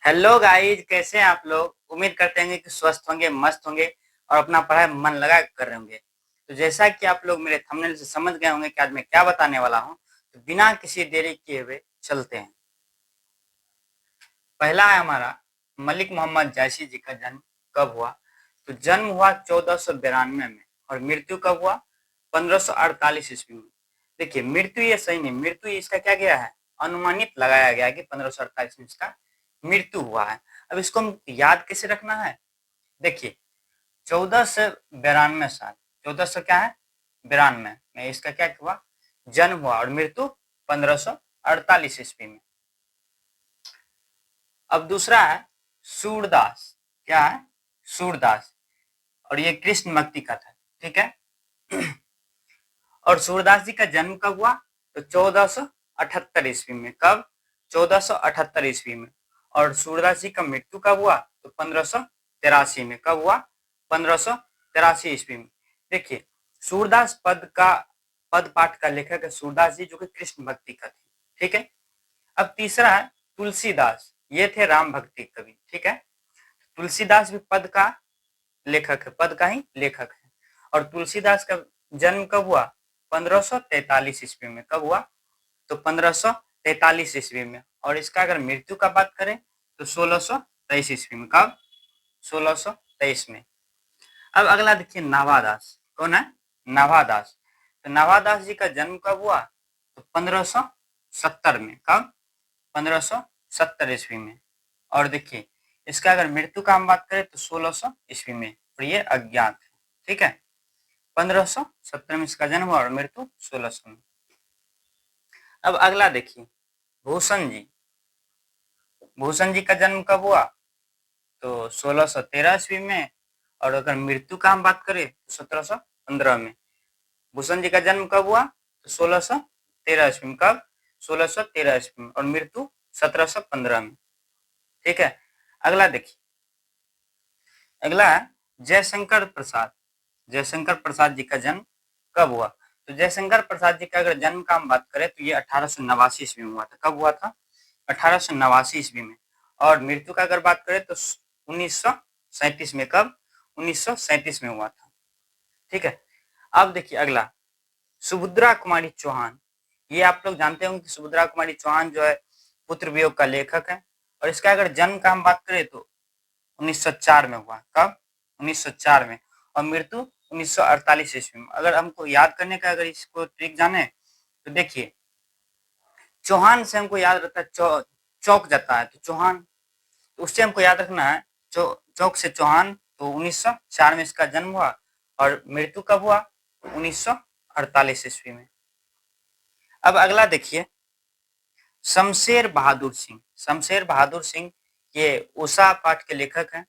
Hello guys, कैसे हैं आप लोग। उम्मीद करते हैं कि स्वस्थ होंगे, मस्त होंगे और अपना पढ़ाई में मन लगा कर रहे होंगे। तो जैसा कि आप लोग मेरे थंबनेल से समझ गए होंगे कि आज मैं क्या बताने वाला हूं, तो बिना किसी देरी किए हुए चलते हैं। पहला है हमारा मलिक मोहम्मद जैसी जी का जन्म कब हुआ। तो जन्म हुआ 1492 में और मृत्यु कब हुआ? 1548 ईस्वी में। देखिए, मृत्यु ये सही नहीं, मृत्यु इसका क्या गया है, अनुमानित लगाया गया है कि 1548 में इसका मृत्यु हुआ है। अब इसको हम याद कैसे रखना है? देखिए, 1492 साल, 1400 क्या है, 92 में इसका क्या हुआ, जन्म हुआ और मृत्यु 1548 ईस्वी में। अब दूसरा है सूरदास। क्या है? सूरदास। और ये कृष्ण भक्ति का था, ठीक है। और सूरदास जी का जन्म कब हुआ? तो 1478 ईस्वी में। कब? 1478 ईस्वी में। और सूरदास जी का मृत्यु कब हुआ? तो 1583 में। कब हुआ? 1583 ईस्वी में। देखिए, सूरदास पद पाठ का लेखक है सूरदास जी, जो कि कृष्ण भक्ति का थे, ठीक है। अब तीसरा है तुलसीदास। ये थे राम भक्ति कवि, ठीक है। तुलसीदास भी पद का लेखक है, पद का ही लेखक है। और तुलसीदास का जन्म कब हुआ? 1543 ईस्वी में। कब हुआ? तो 1543 ईस्वी में। और इसका अगर मृत्यु का बात करें तो 1623 ईस्वी में। कब? 1623 में। अब अगला देखिए, नाभादास। कौन है? नाभादास। तो नाभादास जी का जन्म कब हुआ? तो 1570 में। कब? 1570 ईस्वी में। और देखिए, इसका अगर मृत्यु का हम बात करें तो 1600 ईस्वी में, और ये अज्ञात है, ठीक है। 1570 में इसका जन्म हुआ और मृत्यु 1600 में। अब अगला देखिए, भूषण जी। भूषण जी का जन्म कब हुआ? तो 1613 ईस्वी में। और अगर मृत्यु का हम बात करें तो 1715 में। भूषण जी का जन्म कब हुआ? तो 1613 ईस्वी में। कब? 1613 ईस्वी में। और मृत्यु 1715 में, ठीक है। अगला देखिए, अगला है जयशंकर प्रसाद। जयशंकर प्रसाद जी का जन्म कब हुआ? तो जयशंकर प्रसाद जी का अगर जन्म का हम बात करें तो ये 1889 ईस्वी में हुआ था। कब हुआ था? 1889 ईस्वी में। और मृत्यु का अगर बात करें तो 1937 में। कब? 1937 में हुआ था, ठीक है। अब देखिए अगला, सुभद्रा कुमारी चौहान। ये आप लोग जानते होंगे कि सुभद्रा कुमारी चौहान जो है पुत्र वियोग का लेखक है। और इसका अगर जन्म का हम बात करें तो 1904 में हुआ। कब? 1904 में। और मृत्यु 1948 ईस्वी में। अगर हमको याद करने का, अगर इसको ट्रिक जाने तो देखिए, चौहान से हमको याद रहता है चौक जाता है, तो चौहान, तो उससे हमको याद रखना है चौक से चौहान। तो 1904 में इसका जन्म हुआ और मृत्यु कब हुआ? 1948 ईस्वी में। अब अगला देखिए, शमशेर बहादुर सिंह। शमशेर बहादुर सिंह ये उषा पाठ के लेखक हैं।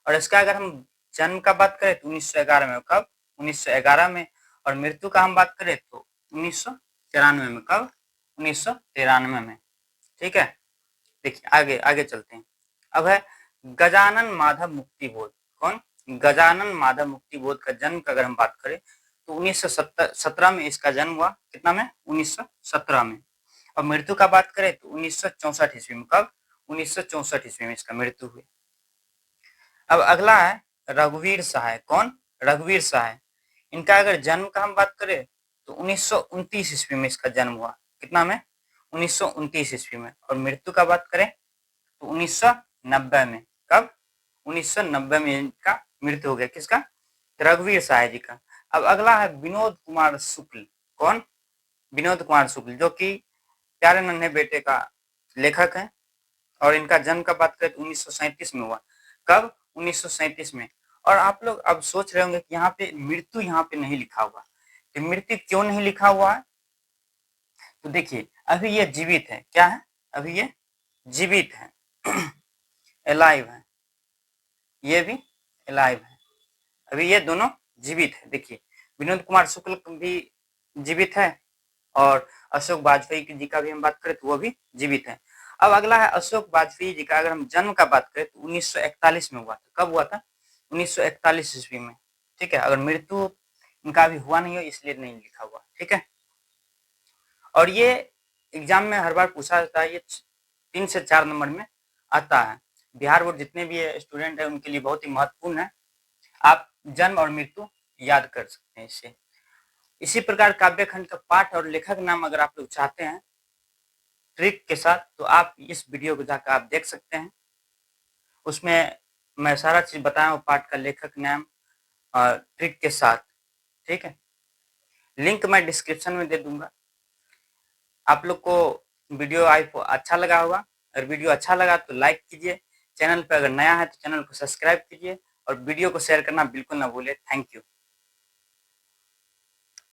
और इसका अगर हम जन्म का बात करें तो 1911 में। कब? 1911 में। और मृत्यु का हम बात करें तो 1993 में। कब? 1993 में, ठीक है। देखिए आगे आगे चलते हैं। अब है गजानन माधव मुक्ति बोध। कौन? गजानन माधव मुक्ति बोध का जन्म का अगर हम बात करें तो 1917 में इसका जन्म हुआ। कितना में? 1917 में। और मृत्यु का बात करें तो 1964 ईस्वी में। कब? 1964 ईस्वी में इसका मृत्यु हुई। अब अगला है रघुवीर सहाय। कौन? रघुवीर सहाय। इनका अगर जन्म का हम बात करें तो 1929 ईस्वी में इसका जन्म हुआ। कितना में? 1929 ईस्वी में। और मृत्यु का बात करें तो 1990 में। कब? 1990 में इनका मृत्यु हो गया। किसका? रघुवीर सहाय जी का। अब अगला है विनोद कुमार शुक्ल। कौन? विनोद कुमार शुक्ल, जो कि प्यारे नन्हे बेटे का लेखक है। और इनका जन्म का बात करें तो 1937 में हुआ। कब? 1937 में। और आप लोग अब सोच रहे होंगे कि यहाँ पे मृत्यु यहाँ पे नहीं लिखा हुआ, तो मृत्यु क्यों नहीं लिखा हुआ है? तो देखिए, अभी ये जीवित है। क्या है? अभी ये जीवित है, अलाइव है। ये भी अलाइव है। अभी ये दोनों जीवित है। देखिए, विनोद कुमार शुक्ल भी जीवित है और अशोक वाजपेयी जी का भी हम बात करें तो वो भी जीवित है। अब अगला है अशोक वाजपेयी जी का अगर हम जन्म का बात करें तो 1941 में हुआ था। कब हुआ था? 1941 ईस्वी में, ठीक है। अगर मृत्यु इनका अभी हुआ नहीं हो इसलिए नहीं लिखा हुआ, ठीक है। और ये एग्जाम में हर बार पूछा जाता है, ये 3 से 4 नंबर में आता है। बिहार बोर्ड जितने भी स्टूडेंट हैं उनके लिए बहुत ही महत्वपूर्ण है। आप जन्म और मृत्यु याद कर सकते हैं इससे। इसी प्रकार काव्य खंड का पाठ और लेखक नाम अगर आप लोग चाहते हैं ट्रिक के साथ, तो आप इस वीडियो को जाकर आप देख सकते हैं। उसमें मैं सारा चीज बताया हूँ, पाठ का लेखक नाम और ट्रिक के साथ। ठीक है, लिंक मैं डिस्क्रिप्शन में दे दूंगा। आप लोग को वीडियो अच्छा लगा होगा। अगर वीडियो अच्छा लगा तो लाइक कीजिए, चैनल पर अगर नया है तो चैनल को सब्सक्राइब कीजिए और वीडियो को शेयर करना बिल्कुल ना भूले। Thank you.